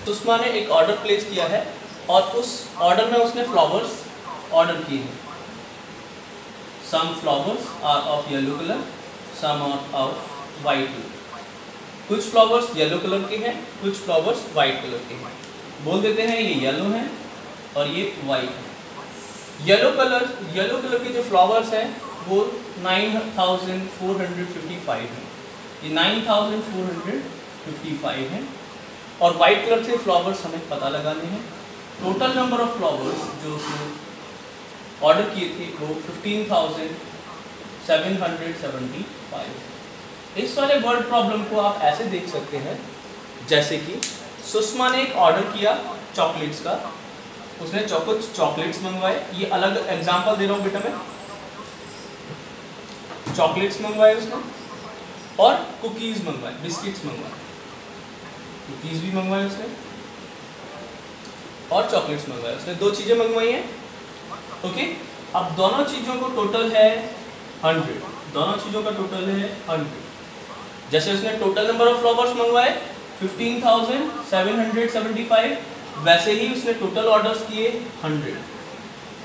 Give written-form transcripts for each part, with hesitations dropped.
सुषमा ने एक order place किया है और उस ऑर्डर में उसने फ्लावर्स ऑर्डर किए हैं। Some flowers are of yellow colour, some are of white colour. कुछ फ्लावर्स येलो कलर के हैं, कुछ फ्लावर्स वाइट कलर के हैं। बोल देते हैं ये येलो हैं और ये वाइट है। येलो कलर के जो फ्लावर्स हैं वो 9455 हैं, ये 9455 हैं। और वाइट कलर के फ्लावर्स हमें पता लगाने हैं। टोटल नंबर ऑफ फ्लावर्स जो उसने ऑर्डर किए थे वो 15,775। इस वाले वर्ड प्रॉब्लम को आप ऐसे देख सकते हैं जैसे कि सुषमा ने एक ऑर्डर किया चॉकलेट्स का, उसने कुछ चॉकलेट्स मंगवाए। ये अलग एग्जांपल दे रहा हूँ बेटा मैं। चॉकलेट्स मंगवाए उसने और कुकीज मंगवाए, बिस्किट्स मंगवाए। कुकीज भी मंगवाए उसने और चॉकलेट्स मंगवाए। उसने दो चीजें मंगवाई हैं। ओके, अब दोनों चीजों को टोटल है 100। दोनों चीजों का टोटल है 100। जैसे उसने टोटल नंबर ऑफ फ्लावर्स मंगवाए 15,775, वैसे ही उसने टोटल ऑर्डर्स किए 100।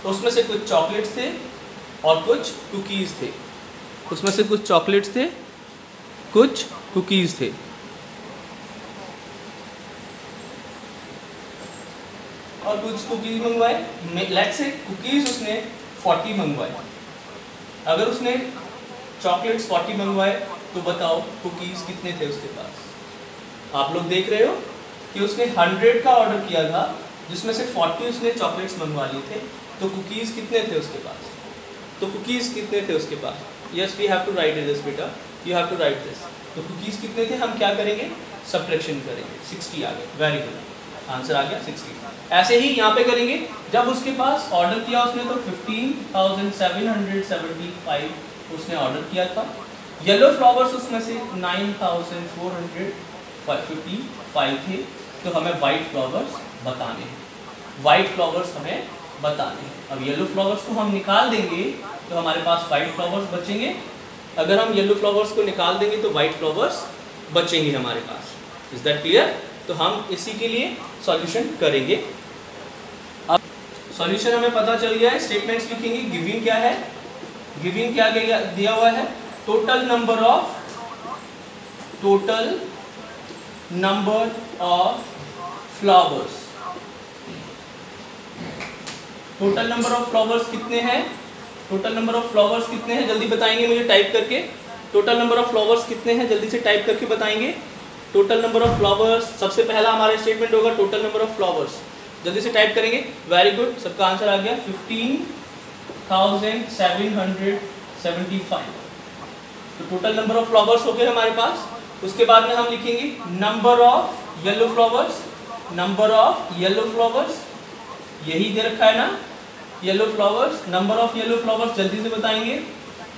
उसमें से कुछ चॉकलेट्स थे और कुछ कुकीज थे। उसमें से कुछ चॉकलेट्स थे, कुछ कुकीज थे। और कुछ कुकीज मंगवाए। लेट्स से कुकीज उसने 40 मंगवाए। अगर उसने चॉकलेट्स 40 मंगवाए तो बताओ कुकीज कितने थे उसके पास। आप लोग देख रहे हो कि उसने 100 का ऑर्डर किया था जिसमें से 40 उसने चॉकलेट्स मंगवा लिए थे। तो कुकीज कितने थे उसके पास? तो कुकीज कितने थे उसके पास? Yes, we have to write this बेटा, you have to write this. तो कुकीज कितने थे? हम क्या करेंगे? सब्ट्रैक्शन करेंगे। 60 आ गया। वेरी गुड, आंसर आ गया 60। ऐसे ही यहाँ पे करेंगे। जब उसके पास ऑर्डर किया उसने तो 15,775 उसने ऑर्डर किया था। येलो फ्लावर्स उसमें से 9,455 थे। तो हमें वाइट फ्लावर्स बताने हैं। वाइट फ्लावर्स हमें बताने हैं। अब येलो फ्लावर्स को हम निकाल देंगे तो हमारे पास वाइट फ्लावर्स बचेंगे। अगर हम येलो फ्लावर्स को निकाल देंगे तो वाइट फ्लावर्स बचेंगे हमारे पास। Is that clear? तो हम इसी के लिए सॉल्यूशन करेंगे। अब सॉल्यूशन हमें पता चल गया है। स्टेटमेंट्स लिखेंगे। गिविंग क्या है? गिविंग क्या दिया हुआ है? Total number of flowers. Total number of flowers कितने हैं? टोटल नंबर ऑफ फ्लावर्स कितने हैं जल्दी बताएंगे मुझे टाइप करके। टोटल नंबर ऑफ फ्लावर्स कितने हैं जल्दी से टाइप करके बताएंगे। टोटल नंबर ऑफ फ्लावर्स, सबसे पहला हमारा स्टेटमेंट होगा टोटल नंबर ऑफ फ्लावर्स। जल्दी से टाइप करेंगे। वेरी गुड, सबका आंसर आ गया 15,775। तो टोटल नंबर ऑफ फ्लावर्स हो गए हमारे पास। उसके बाद में हम लिखेंगे number of yellow flowers. Number of yellow flowers यही दे रखा है ना, yellow flowers. Number of yellow flowers जल्दी से बताएंगे।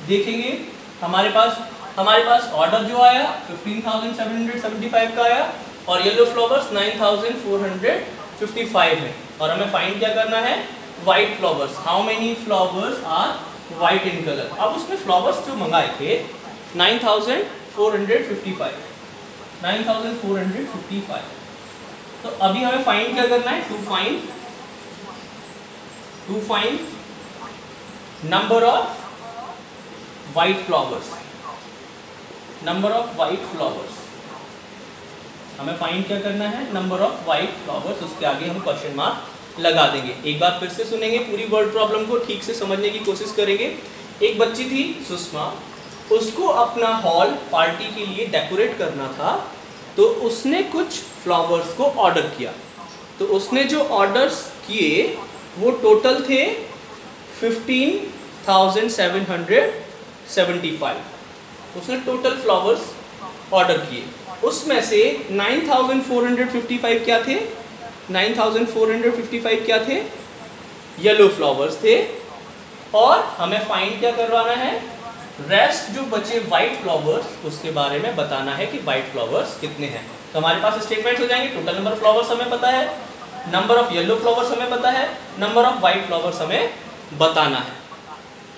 देखेंगे हमारे पास ऑर्डर जो आया 15,775 का आया और येलो फ्लावर्स 9,455 है। और हमें फाइंड क्या करना है? White flowers. How many flowers are white in colour. अब उसने फ्लावर्स जो मंगाए थे 9,455। तो अभी हमें फाइंड क्या करना है? To find number of white flowers. Number of white flowers हमें फाइंड क्या करना है? Number of white flowers. उसके आगे हम क्वेश्चन मार्क लगा देंगे। एक बार फिर से सुनेंगे, पूरी वर्ड प्रॉब्लम को ठीक से समझने की कोशिश करेंगे। एक बच्ची थी सुषमा, उसको अपना हॉल पार्टी के लिए डेकोरेट करना था। तो उसने कुछ फ्लावर्स को ऑर्डर किया। तो उसने जो ऑर्डर्स किए वो टोटल थे 15,775। उसने टोटल फ्लावर्स ऑर्डर किए। उसमें से 9,455 क्या थे? 9,455 क्या थे? येलो फ्लावर्स थे। और हमें फाइंड क्या करवाना है? रेस्ट जो बचे वाइट फ्लावर्स उसके बारे में बताना है कि वाइट फ्लावर्स कितने हैं। तो हमारे पास स्टेटमेंट्स हो जाएंगे। टोटल नंबर ऑफ फ्लावर्स हमें पता है, नंबर ऑफ येलो फ्लावर्स हमें पता है, नंबर ऑफ वाइट फ्लावर्स हमें बताना है।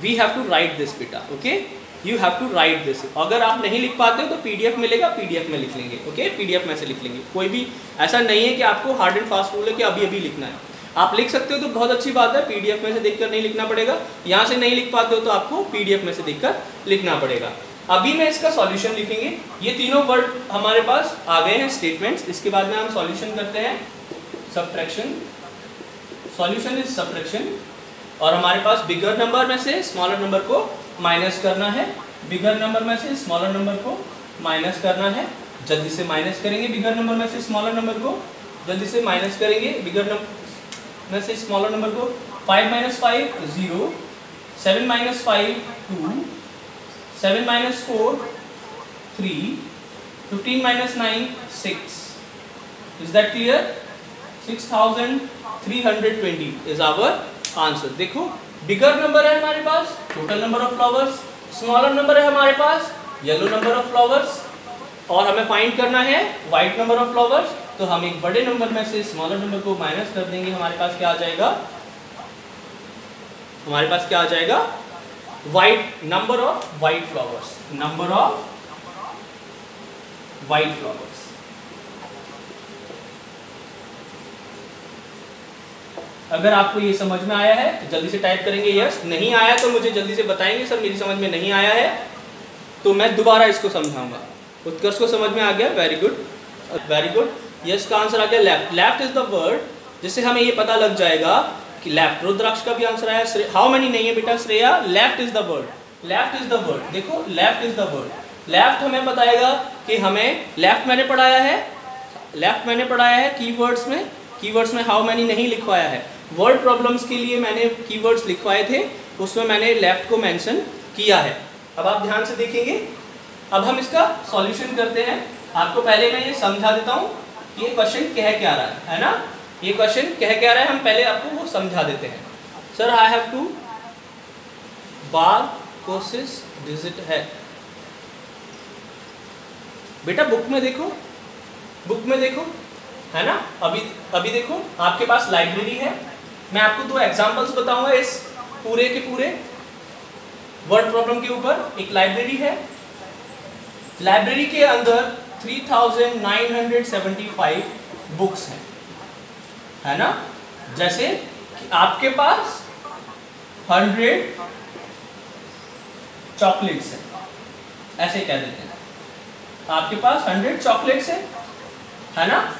We have to write this बेटा। Okay, you have to write this. अगर आप नहीं लिख पाते हो तो PDF मिलेगा, PDF में लिख लेंगे। ओके, PDF में से लिख लेंगे। कोई भी ऐसा नहीं है कि आपको हार्ड एंड फास्ट रूल है कि अभी अभी लिखना है। आप लिख सकते हो तो बहुत अच्छी बात है, PDF में से देखकर नहीं लिखना पड़ेगा। यहाँ से नहीं लिख पाते हो तो आपको PDF में से देखकर लिखना पड़ेगा। अभी मैं इसका सॉल्यूशन लिखेंगे। ये तीनों वर्ड हमारे पास आ गए हैं स्टेटमेंट्स। इसके बाद में हम सॉल्यूशन करते हैं, सब्ट्रैक्शन। Solution is subtraction. और हमारे पास बिगर नंबर में से स्मॉलर नंबर को माइनस करना है, बिगर नंबर में से स्मॉलर नंबर को माइनस करना है। जल्दी से माइनस करेंगे बिगर नंबर में से स्मॉलर नंबर को, जल्दी से माइनस करेंगे बिगर नंबर में से स्मॉलर नंबर को। 5 - 5 0, 7 - 5 2, 7 - 4 3, 15 - 9 6। Is that clear? 6320 is our answer. देखो बिगर नंबर है हमारे पास, total number of flowers, smaller number है हमारे पास, येलो नंबर ऑफ फ्लावर्स, और हमें फाइंड करना है व्हाइट नंबर ऑफ फ्लावर्स। तो हम एक बड़े नंबर में से स्मॉलर नंबर को माइनस कर देंगे। हमारे पास क्या आ जाएगा? हमारे पास क्या आ जाएगा? White number of white flowers, number of white flowers. अगर आपको ये समझ में आया है तो जल्दी से टाइप करेंगे यस। नहीं आया तो मुझे जल्दी से बताएंगे सर मेरी समझ में नहीं आया है, तो मैं दोबारा इसको समझाऊंगा। उत्कर्ष को समझ में आ गया? Very good, very good. Yes का आंसर आ गया left. Left is the word, जिससे हमें ये पता लग जाएगा कि लेफ्ट। रुद्राक्ष का भी आंसर आया। हाउ मेनी नहीं है बेटा Shreya? Left is the word, left is the word. देखो left is the word. Left हमें बताएगा कि हमें लेफ्ट मैंने पढ़ाया है, लेफ्ट मैंने पढ़ाया है कीवर्ड्स में। कीवर्ड्स में हाउ मेनी नहीं लिखवाया है। वर्ड प्रॉब्लम्स के लिए मैंने कीवर्ड्स लिखवाए थे, उसमें मैंने लेफ्ट को मेंशन किया है। अब आप ध्यान से देखेंगे। अब हम इसका सॉल्यूशन करते हैं। आपको पहले मैं ये समझा देता हूँ कि ये क्वेश्चन कह क्या रहा है ना? ये क्वेश्चन कह क्या रहा है, हम पहले आपको वो समझा देते हैं। सर आई हैव टू बार कोर्सेस विजिट है। बेटा बुक में देखो, बुक में देखो, है ना? अभी देखो आपके पास लाइब्रेरी है। मैं आपको 2 एग्जांपल्स बताऊंगा इस पूरे के पूरे वर्ड प्रॉब्लम के ऊपर। एक लाइब्रेरी है, लाइब्रेरी के अंदर 3975 बुक्स हैं, है ना? जैसे कि आपके पास 100 चॉकलेट्स हैं, ऐसे कह देते हैं। आपके पास 100 चॉकलेट्स है ना?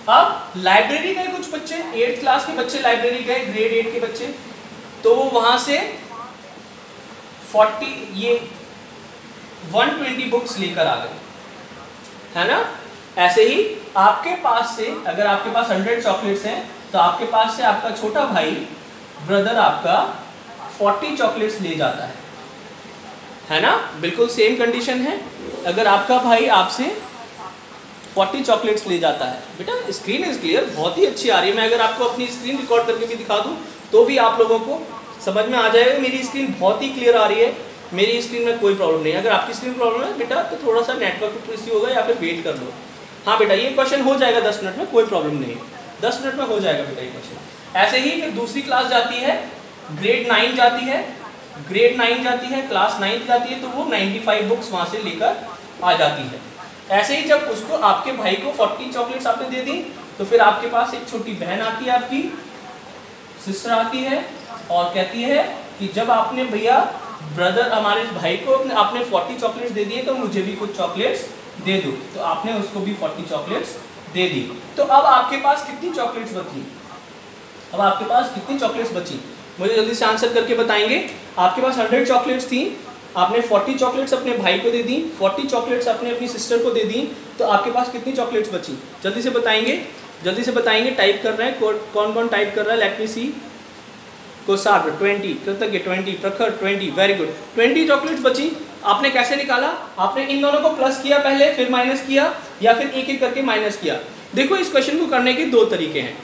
अब लाइब्रेरी गए कुछ बच्चे, 8th क्लास के बच्चे लाइब्रेरी गए, ग्रेड 8 के बच्चे, तो वहां से 120 बुक्स लेकर आ गए, है ना? ऐसे ही आपके पास से, अगर आपके पास 100 चॉकलेट्स हैं तो आपके पास से आपका छोटा भाई, ब्रदर आपका 40 चॉकलेट्स ले जाता है ना? बिल्कुल सेम कंडीशन है। अगर आपका भाई आपसे 40 चॉकलेट्स ले जाता है। बेटा स्क्रीन इज क्लियर, बहुत ही अच्छी आ रही है। मैं अगर आपको अपनी स्क्रीन रिकॉर्ड करके भी दिखा दूं तो भी आप लोगों को समझ में आ जाएगा। मेरी स्क्रीन बहुत ही क्लियर आ रही है, मेरी स्क्रीन में कोई प्रॉब्लम नहीं है। अगर आपकी स्क्रीन प्रॉब्लम है बेटा तो थोड़ा सा नेटवर्क इश्यू होगा या फिर वेट कर लो। हाँ बेटा ये क्वेश्चन हो जाएगा 10 मिनट में, कोई प्रॉब्लम नहीं है, 10 मिनट में हो जाएगा बेटा ये क्वेश्चन। ऐसे ही फिर दूसरी क्लास जाती है, ग्रेड 9 जाती है, ग्रेड 9 जाती है, क्लास 9 जाती है, तो वो 95 बुक्स वहाँ से लेकर आ जाती है। ऐसे ही जब उसको आपके भाई को 40 चॉकलेट्स आपने दे दी तो फिर आपके पास एक छोटी बहन आती है, आपकी सिस्टर आती है और कहती है कि जब आपने भैया ब्रदर हमारे भाई को आपने 40 चॉकलेट्स दे दिए तो मुझे भी कुछ चॉकलेट्स दे दो। तो आपने उसको भी 40 चॉकलेट्स दे दी। तो अब आपके पास कितनी चॉकलेट्स बची? अब आपके पास कितनी चॉकलेट्स बची मुझे जल्दी से आंसर करके बताएंगे। आपके पास 100 चॉकलेट्स थी, आपने 40 चॉकलेट्स अपने भाई को दे दी, 40 चॉकलेट्स आपने अपनी सिस्टर को दे दी, तो आपके पास कितनी चॉकलेट्स बची? जल्दी से बताएंगे, जल्दी से बताएंगे। टाइप कर रहे हैं, कौन कौन टाइप कर रहा है? लेट मी सी। कोसाग्र 20, कृतज्ञ 20, प्रखर 20, वेरी गुड। 20 चॉकलेट्स बची। आपने कैसे निकाला? आपने इन दोनों को प्लस किया पहले, फिर माइनस किया, या फिर एक एक करके माइनस किया। देखो इस क्वेश्चन को करने के 2 तरीके हैं,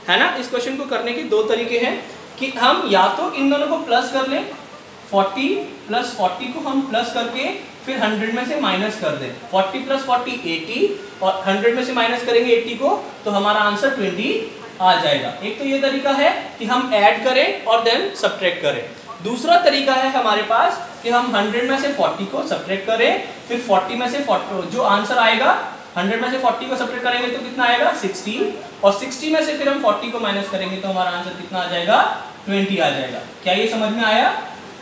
है ना? इस क्वेश्चन को करने के 2 तरीके हैं कि हम या तो इन दोनों को प्लस कर लें, 40 प्लस 40 को हम प्लस करके फिर 100 में से माइनस कर दें। 40 प्लस 40 80, और 100 में से माइनस करेंगे 80 को, तो हमारा आंसर 20 आ जाएगा। एक तो ये तरीका है कि हम ऐड करें और देन सब्ट्रैक्ट करें। दूसरा तरीका है हमारे पास कि हम 100 में से 40 को सब्ट्रैक्ट करें, फिर 40 में से 40 जो आंसर आएगा 100 में से 40 को सब्ट्रैक्ट करेंगे तो कितना आएगा 60, और 60 में से फिर हम 40 को माइनस करेंगे तो हमारा आंसर कितना आ जाएगा 20 आ जाएगा। क्या ये समझ में आया?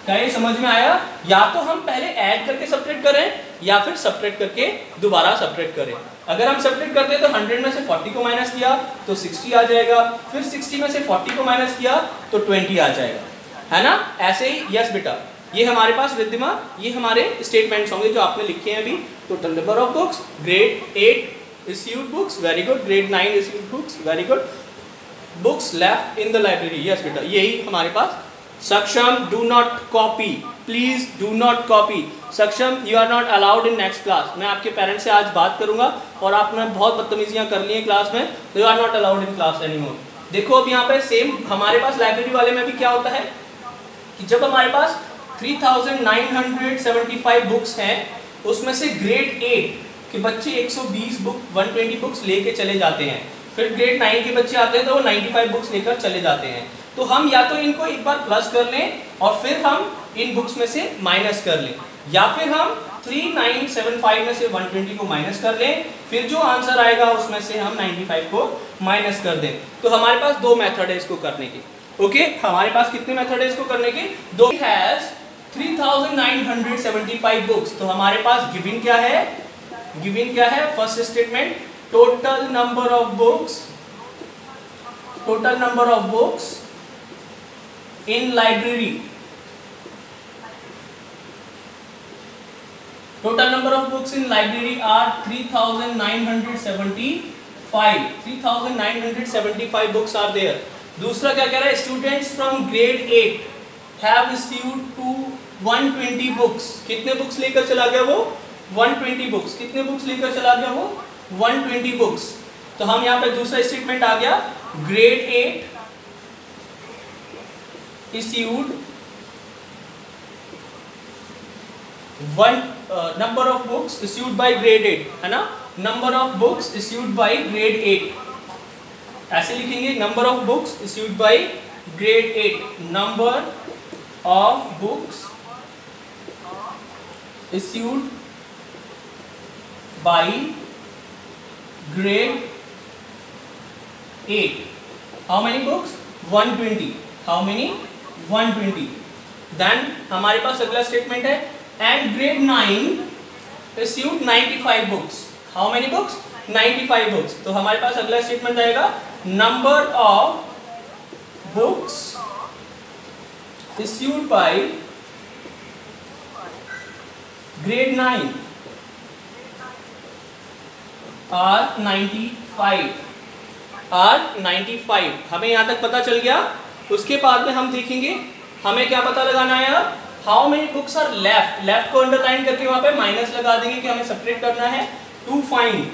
क्या ये समझ में आया? या तो हम पहले ऐड करके सब्ट्रैक्ट करें या फिर सब्ट्रैक्ट करके दोबारा सब्ट्रैक्ट करें। अगर हम सब्ट्रैक्ट करते हैं तो 100 में से 40 को माइनस किया तो 60 आ जाएगा, फिर 60 में से 40 को माइनस किया तो 20 आ जाएगा, है ना? ऐसे ही यस बेटा, ये हमारे पास रिद्धिमा, ये हमारे स्टेटमेंट्स होंगे जो आपने लिखे हैं अभी। Total number of books, grade 8 issued books, very good, grade 9 issued books, very good, books left in the library, yes बेटा, यही हमारे पास। Saksham, do not copy, please do not copy. Saksham, you are not allowed in next class. मैं आपके parents से आज बात करूंगा और आपने बहुत बदतमीजियां कर ली हैं क्लास में, तो you are not allowed in class anymore. देखो अब यहाँ पे सेम हमारे पास लाइब्रेरी वाले में भी क्या होता है कि जब हमारे पास 3975 बुक्स हैं, उसमें से ग्रेड 8 के बच्चे 120 बुक 120 बुक्स लेके चले जाते हैं, फिर ग्रेड 9 के बच्चे आते हैं तो वो 95 बुक्स लेकर चले जाते हैं। तो हम या तो इनको एक बार प्लस कर लें और फिर हम इन बुक्स में से माइनस कर लें, या फिर हम 3975 में से 120 को माइनस कर लें, फिर जो आंसर आएगा उसमें से हम 95 को माइनस कर दें। तो हमारे पास दो मेथड है इसको करने के। ओके, हमारे पास कितने मेथड है इसको करने के? दो। हैज 3975 बुक्स, तो हमारे पास गिवन क्या है? गिवन क्या है? First statement, total number of books, total number of books in library, total number of books in library are 3975, 3975 books are there। दूसरा क्या कह रहा है? students from grade 8 have issued to 120 books। कितने बुक्स लेकर चला गया वो? 120 बुक्स। कितने बुक्स लेकर चला गया वो? 120 बुक्स। तो हम यहाँ पे दूसरा स्टेटमेंट आ गया, grade 8 issued number of books issued by grade 8, है ना? number of books issued by grade 8 ऐसे लिखेंगे, number of books issued by grade 8, number of books issued by grade 8, how many books? 120, how many? 120। Then हमारे पास अगला statement है, and grade 9 issued 95 books, how many books? 95 books। तो हमारे पास अगला statement आएगा, number of books issued by grade 9 are 95, are 95। हमें यहां तक पता चल गया। उसके बाद में हम देखेंगे हमें क्या पता लगाना है अब, how many books are left. Left को अंडरलाइन करके वहां पे माइनस लगा देंगे कि हमें सब्ट्रैक्ट करना है। To find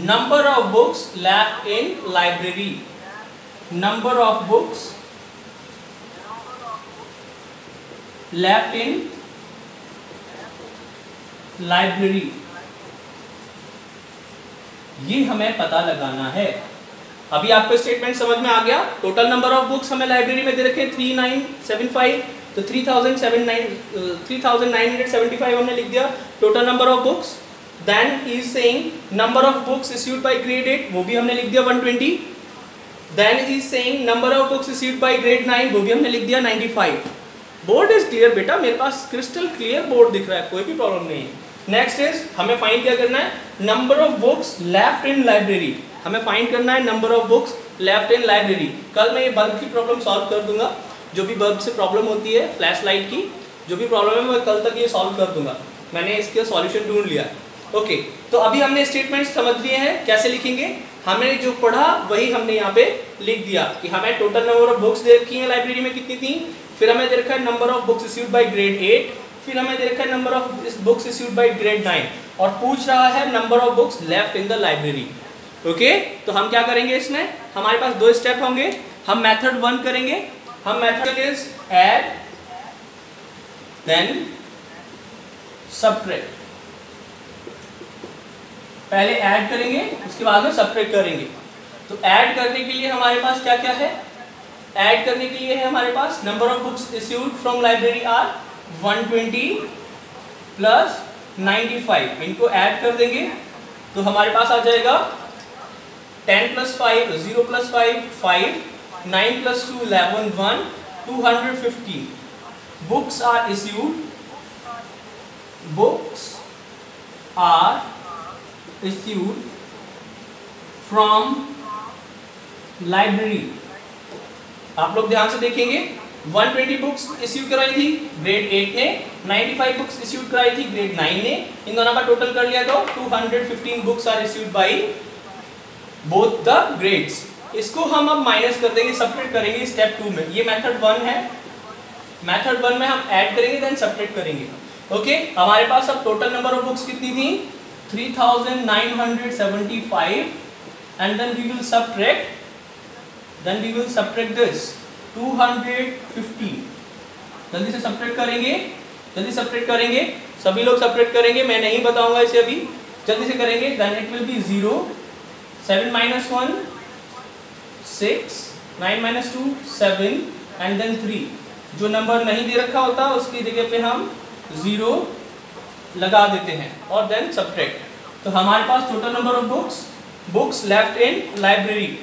number of books left in library, number of books left in library, ये हमें पता लगाना है। अभी आपको स्टेटमेंट समझ में आ गया। टोटल नंबर ऑफ बुक्स हमें लाइब्रेरी में दे रखे 3975, तो 3975 हमने लिख दिया total number of books. Then he is saying number of books issued by grade 8, वो भी हमने लिख दिया 120। Then he is saying number of books issued by grade 9, वो भी हमने लिख दिया 95। बोर्ड इज क्लियर बेटा, मेरे पास क्रिस्टल क्लियर बोर्ड दिख रहा है, कोई भी प्रॉब्लम नहीं है। नेक्स्ट इज हमें फाइंड क्या करना है, number of books left in library. हमें फाइंड करना है number of books left in library. कल मैं ये बल्ब की प्रॉब्लम सॉल्व कर दूंगा, जो भी बल्ब से प्रॉब्लम होती है, फ्लैश लाइट की जो भी प्रॉब्लम है मैं कल तक ये सॉल्व कर दूंगा। मैंने इसके सॉल्यूशन ढूंढ लिया। ओके, तो अभी हमने स्टेटमेंट समझ लिए हैं कैसे लिखेंगे। हमने जो पढ़ा वही हमने यहाँ पे लिख दिया कि हमें टोटल नंबर ऑफ बुक्स दे रखी है लाइब्रेरी में कितनी थी, फिर हमें दे रखा है number of books issued by grade 8, फिर हमें दे रखा है number of books issued by grade 9 और पूछ रहा है number of books left in the library. Okay, तो हम क्या करेंगे इसमें, हमारे पास दो स्टेप होंगे। हम मेथड 1 करेंगे, हम method is add then subtract. पहले ऐड करेंगे उसके बाद में सब्ट्रैक्ट करेंगे। तो ऐड करने के लिए हमारे पास क्या क्या है, ऐड करने के लिए है हमारे पास number of books issued from library are 120 plus 95, इनको ऐड कर देंगे तो हमारे पास आ जाएगा 10 plus 5 0 plus 5 5 9 plus 2 11 1 215 books are issued from library. आप लोग ध्यान से देखेंगे 120 बुक्स इश्यू कराई थी ग्रेड 8 ने, 95 बुक्स इश्यू कराई थी ग्रेड 9 ने, इन दोनों का टोटल कर लिया तो 215 books are issued by both the grades. इसको हम अब माइनस कर देंगे, सब्ट्रैक्ट करेंगे स्टेप 2 में। ये मेथड 1 है, मेथड 1 में हम ऐड करेंगे देन सब्ट्रैक्ट करेंगे। ओके, हमारे पास अब टोटल नंबर ऑफ बुक्स कितनी थी 3975 and then we will subtract this 250। जल्दी से सब्ट्रैक्ट करेंगे, जल्दी सब्ट्रैक्ट करेंगे, सभी लोग सब्ट्रैक्ट करेंगे, मैं नहीं बताऊंगा इसे अभी, जल्दी से करेंगे। Then it will be 0 7 minus 1 6 9 minus 2 7 and then 3। जो नंबर नहीं दे रखा होता उसकी जगह पे हम 0 लगा देते हैं और देन सब्ट्रैक्ट। तो हमारे पास total number of books left in library,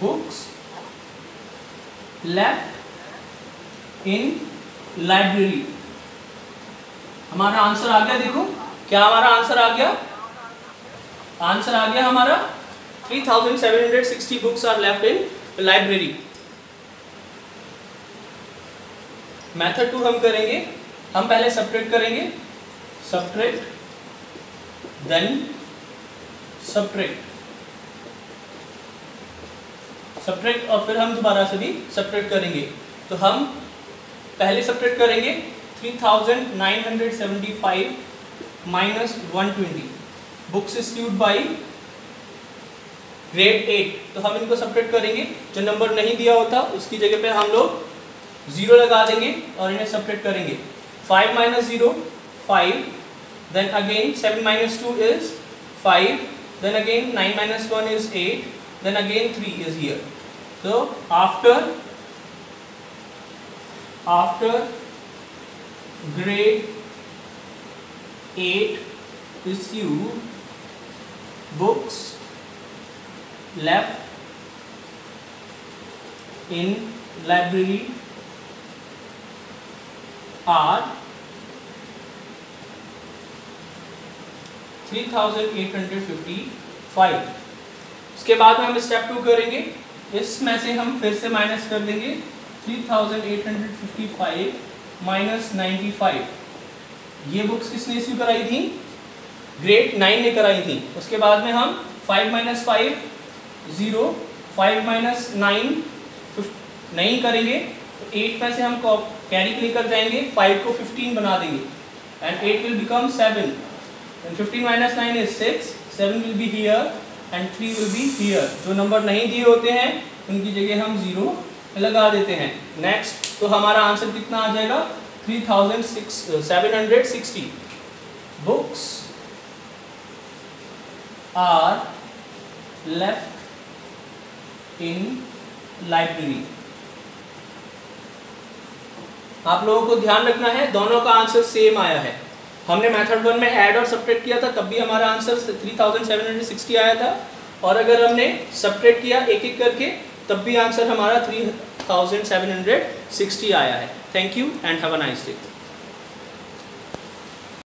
books left in library, हमारा आंसर आ गया। देखो क्या हमारा आंसर आ गया, आंसर आ गया हमारा 3760 books are left in library. Method 2 हम करेंगे, हम पहले सब्ट्रैक्ट करेंगे, सब्ट्रैक्ट देन सब्ट्रैक्ट और फिर हम दोबारा से भी सब्ट्रैक्ट करेंगे। तो हम पहले सब्ट्रैक्ट करेंगे 3975 minus 120 books issued by grade 8। तो हम इनको सब्ट्रैक्ट करेंगे, जो नंबर नहीं दिया होता उसकी जगह पे हम लोग 0 लगा देंगे और इन्हें सब्ट्रैक्ट करेंगे। 5 minus 0 5, then again 7 minus 2 is 5, then again 9 minus 1 is 8, then again 3 is here. So after grade 8 issue books left in library are 3855। इसके बाद में हम स्टेप 2 करेंगे, इसमें से हम फिर से माइनस कर देंगे 3855 माइनस 95। ये बुक्स किसने इश्यू कराई थी, ग्रेड 9 ने कराई थी। उसके बाद में हम 5 minus 5 0, 5 minus 9 नहीं करेंगे तो 8 में से हम कैरी लेकर जाएंगे, 5 को 15 बना देंगे and 8 will become 7 and 15 minus 9 is 6, 7 will be here and 3 will be here। जो नंबर नहीं दिए होते हैं उनकी जगह हम 0 लगा देते हैं। नेक्स्ट, तो हमारा आंसर कितना आ जाएगा 3760 books are left in library. आप लोगों को ध्यान रखना है दोनों का आंसर सेम आया है। हमने मेथड 1 में ऐड और सब्ट्रैक्ट किया था तब भी हमारा आंसर 3760 आया था, और अगर हमने सब्ट्रैक्ट किया एक एक करके तब भी आंसर हमारा 3760 आया है। Thank you and have a nice day.